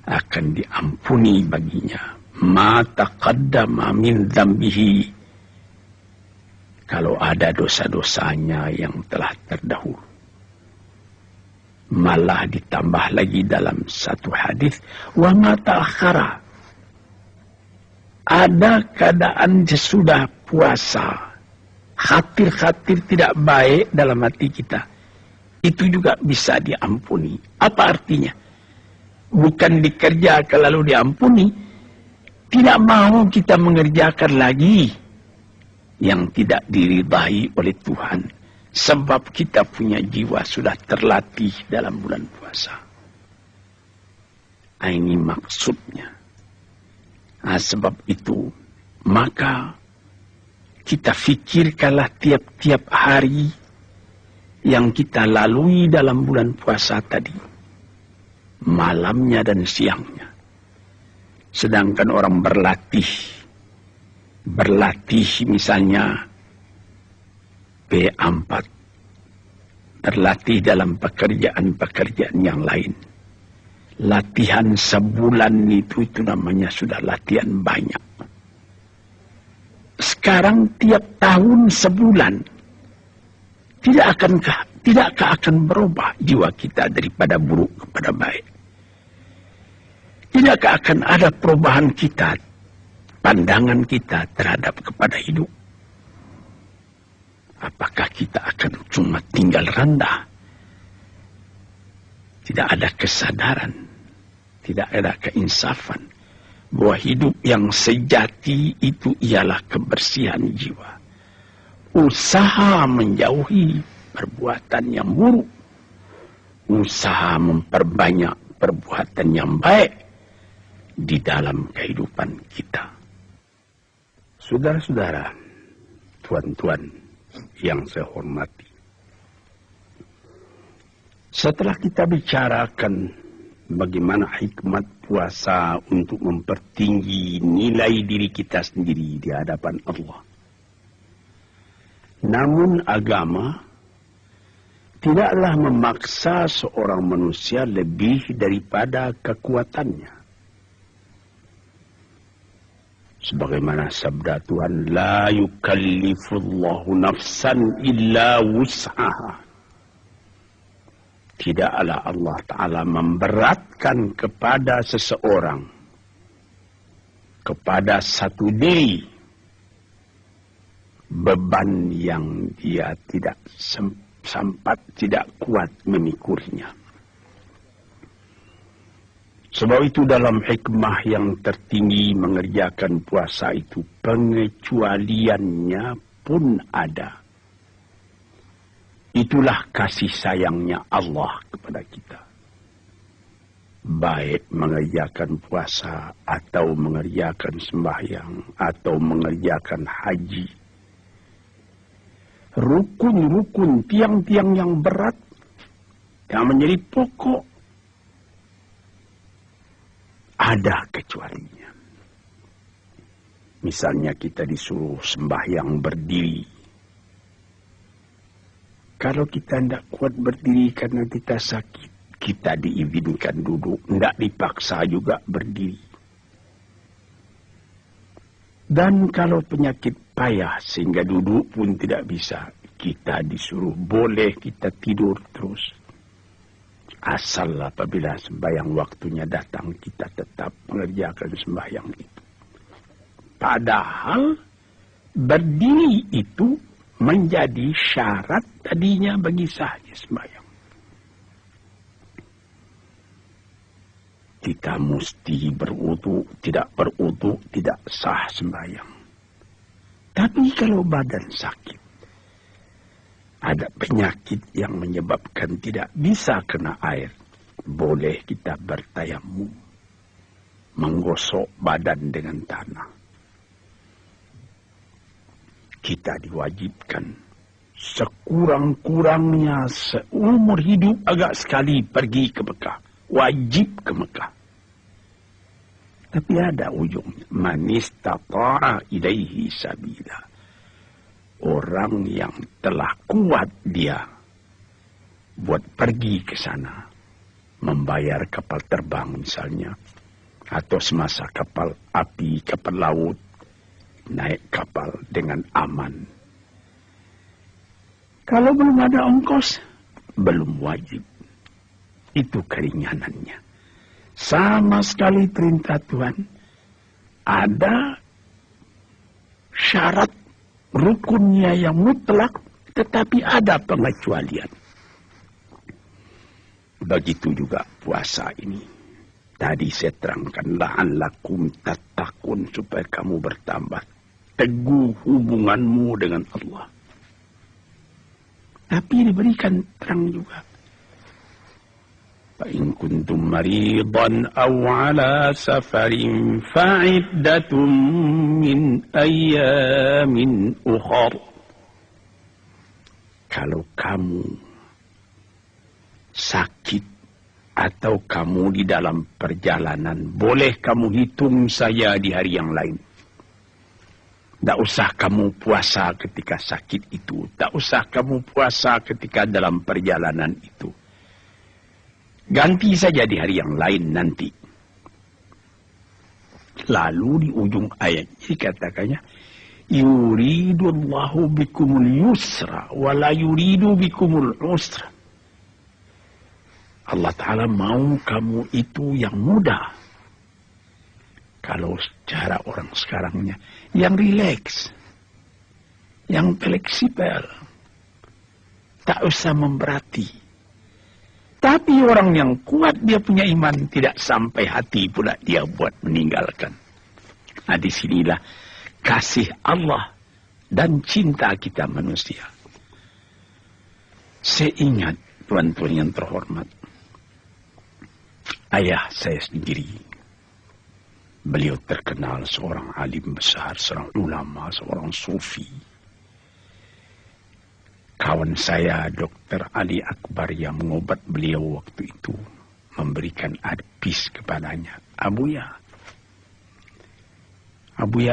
akan diampuni baginya ma taqaddama min dzambihi, kalau ada dosa-dosanya yang telah terdahulu. Malah ditambah lagi dalam satu hadis, wa ma ta'akhara, ada keadaan sesudah puasa khatir-khatir tidak baik dalam hati kita, itu juga bisa diampuni. Apa artinya? Bukan dikerjakan lalu diampuni. Tidak mau kita mengerjakan lagi yang tidak diridai oleh Tuhan. Sebab kita punya jiwa sudah terlatih dalam bulan puasa. Ini maksudnya. Sebab itu, maka kita fikirkanlah tiap-tiap hari yang kita lalui dalam bulan puasa tadi. Malamnya dan siangnya. Sedangkan orang berlatih misalnya P4, terlatih dalam pekerjaan-pekerjaan yang lain. Latihan sebulan itu namanya sudah latihan banyak. Sekarang tiap tahun sebulan, tidakkah akan berubah jiwa kita daripada buruk kepada baik? Tidakkah akan ada perubahan kita, pandangan kita terhadap kepada hidup? Apakah kita akan cuma tinggal rendah? Tidak ada kesadaran, tidak ada keinsafan bahwa hidup yang sejati itu ialah kebersihan jiwa. Usaha menjauhi perbuatan yang buruk, usaha memperbanyak perbuatan yang baik di dalam kehidupan kita. Saudara-saudara, tuan-tuan yang saya hormati, setelah kita bicarakan bagaimana hikmat puasa untuk mempertinggi nilai diri kita sendiri di hadapan Allah, namun agama tidaklah memaksa seorang manusia lebih daripada kekuatannya. Sebagaimana sabda Tuhan, la yukallifullahu nafsan illa wus'aha. Tidaklah Allah Ta'ala memberatkan kepada seseorang, kepada satu diri, beban yang dia tidak sempat, tidak kuat memikirnya. Sebab itu dalam hikmah yang tertinggi mengerjakan puasa itu, pengecualiannya pun ada. Itulah kasih sayangnya Allah kepada kita. Baik mengerjakan puasa, atau mengerjakan sembahyang, atau mengerjakan haji. Rukun-rukun, tiang-tiang yang berat, yang menjadi pokok, ada kecualinya. Misalnya kita disuruh sembahyang berdiri. Kalau kita tidak kuat berdiri karena kita sakit, kita diizinkan duduk, tidak dipaksa juga berdiri. Dan kalau penyakit payah sehingga duduk pun tidak bisa, kita disuruh boleh kita tidur terus. Asal apabila sembahyang waktunya datang, kita tetap mengerjakan sembahyang itu. Padahal berdiri itu menjadi syarat tadinya bagi sahnya sembahyang. Kita mesti berwudu, tidak berwudu tidak sah sembahyang. Tapi kalau badan sakit, ada penyakit yang menyebabkan tidak bisa kena air, boleh kita bertayamum, menggosok badan dengan tanah. Kita diwajibkan sekurang-kurangnya seumur hidup agak sekali pergi ke Mekah, wajib ke Mekah. Tapi ada ujungnya, man istata'a ilaihi sabila. Orang yang telah kuat dia buat pergi ke sana, membayar kapal terbang misalnya, atau semasa kapal api, kapal laut, naik kapal dengan aman. Kalau belum ada ongkos, belum wajib. Itu keringanannya. Sama sekali perintah Tuhan, ada syarat rukunnya yang mutlak, tetapi ada pengecualian. Begitu juga puasa ini. Tadi saya terangkan, la'allakum tattaqun, supaya kamu bertambah teguh hubunganmu dengan Allah. Tapi diberikan terang juga. Fa in kuntum maridan aw ala safarin fa'iddatun min ayyamin ukhar. Kalau kamu sakit atau kamu di dalam perjalanan, boleh kamu hitung saya di hari yang lain. Tak usah kamu puasa ketika sakit itu. Tak usah kamu puasa ketika dalam perjalanan itu. Ganti saja di hari yang lain nanti. Lalu di ujung ayat dikatakannya, yuridullahu bikumul yusra wa la yuridu bikumul usra. Allah Ta'ala mau kamu itu yang mudah. Kalau secara orang sekarangnya, yang rileks, yang fleksibel, tak usah memberati. Tapi orang yang kuat, dia punya iman, tidak sampai hati pula dia buat meninggalkan. Nah, disinilah kasih Allah dan cinta kita manusia. Saya ingat, tuan-tuan yang terhormat, ayah saya sendiri. Beliau terkenal seorang alim besar, seorang ulama, seorang sufi. Kawan saya, Dr. Ali Akbar, yang mengobat beliau waktu itu, memberikan advice kepadanya. Abuya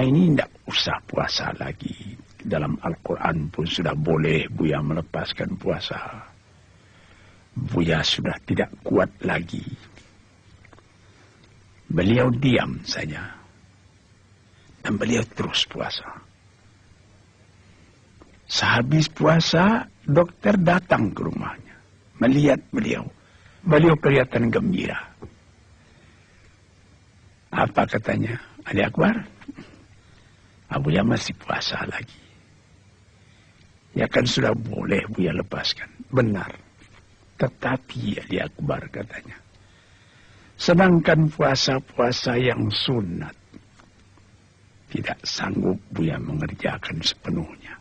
ini tidak usah puasa lagi. Dalam Al-Quran pun sudah boleh Buya melepaskan puasa. Buya sudah tidak kuat lagi. Beliau diam saja. Dan beliau terus puasa. Sehabis puasa, dokter datang ke rumahnya. Melihat beliau. Beliau kelihatan gembira. Apa katanya? Ali Akbar, Abuya masih puasa lagi. Ya kan sudah boleh Buya lepaskan. Benar. Tetapi Ali Akbar katanya, sedangkan puasa-puasa yang sunat tidak sanggup Buya mengerjakan sepenuhnya.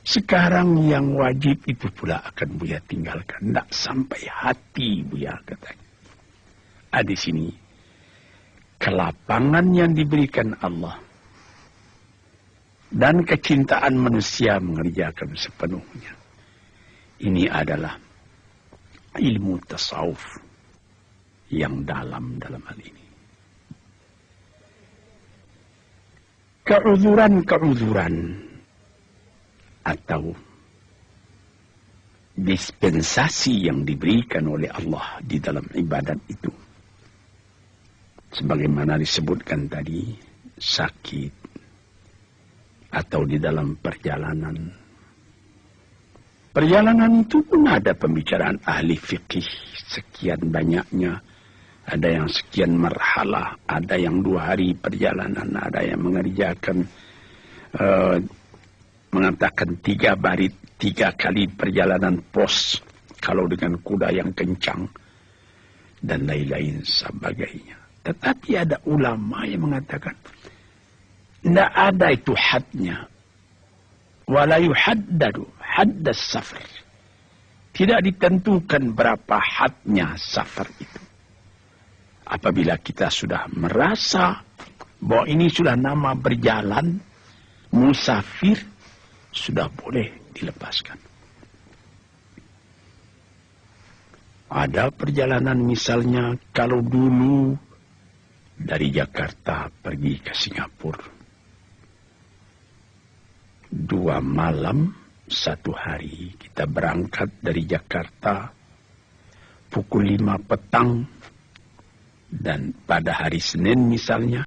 Sekarang yang wajib itu pula akan Buya tinggalkan. Tidak sampai hati Buya katanya. Di sini kelapangan yang diberikan Allah dan kecintaan manusia mengerjakan sepenuhnya. Ini adalah ilmu tasawuf yang dalam hal ini. Keuzuran atau dispensasi yang diberikan oleh Allah di dalam ibadat itu, sebagaimana disebutkan tadi, sakit atau di dalam perjalanan. Perjalanan itu pun ada pembicaraan ahli fikih sekian banyaknya. Ada yang sekian marhalah, ada yang 2 hari perjalanan, ada yang mengerjakan mengatakan 3 kali perjalanan pos kalau dengan kuda yang kencang dan lain-lain sebagainya. Tetapi ada ulama yang mengatakan tidak ada itu hadnya. Wala yuhaddadu haddas safar. Tidak ditentukan berapa hadnya safar itu. Apabila kita sudah merasa bahwa ini sudah nama berjalan, musafir, sudah boleh dilepaskan. Ada perjalanan misalnya kalau dulu dari Jakarta pergi ke Singapura. 2 malam 1 hari kita berangkat dari Jakarta, pukul 5 petang, dan pada hari Senin misalnya,